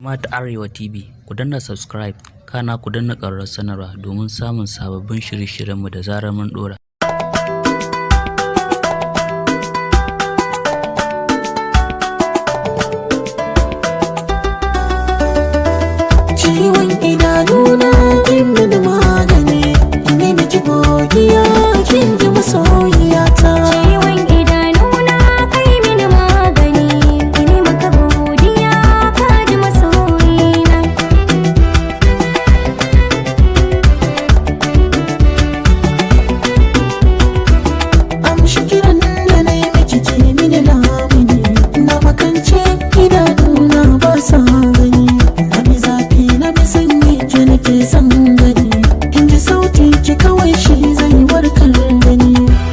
Mata Arewa TV, ku danna subscribe, kana ku danna ƙararrawar sanarwa domin samun sababbin shirye-shiryenmu da zarar mun ɗora. Ciwon idanuna kin mini magani, ne miki godiya kin ji masoyiyata. Ciwon idanuna kai mini magani, ne maka godiya ka ji masoyina. Amshi kiran da na yi miki ke mini lamuni, na makance idanuna ba sa gani. Na bi zafi na bi sanyi ke nake son gani, in ji sauti ki kawai shi zai warkar da ni.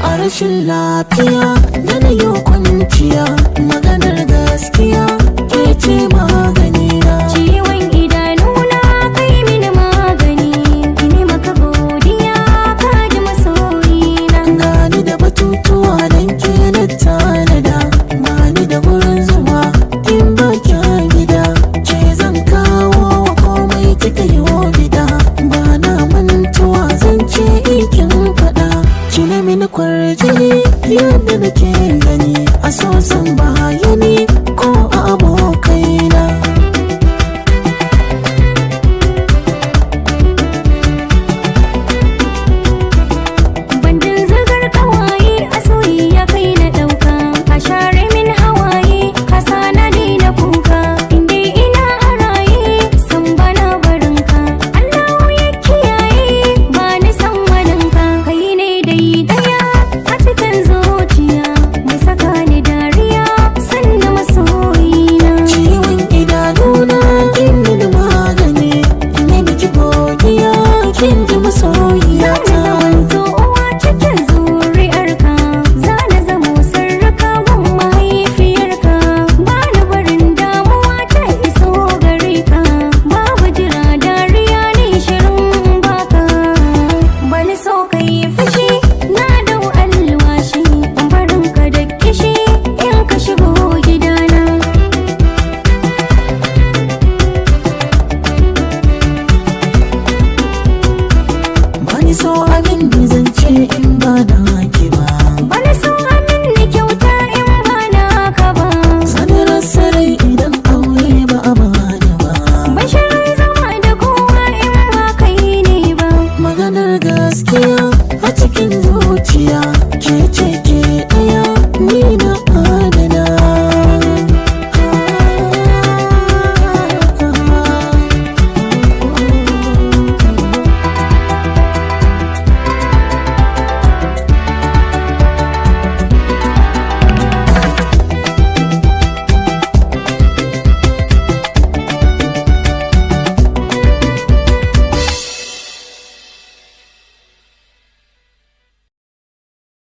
A rashin lafiya da na yi kwanciya, maganar gaskiya ke ce maganina. Ciwon idanuna kai mini magani, ne maka godiya ka ji masoyina. Gani da batutuwa don ke na tanada, bani da gurin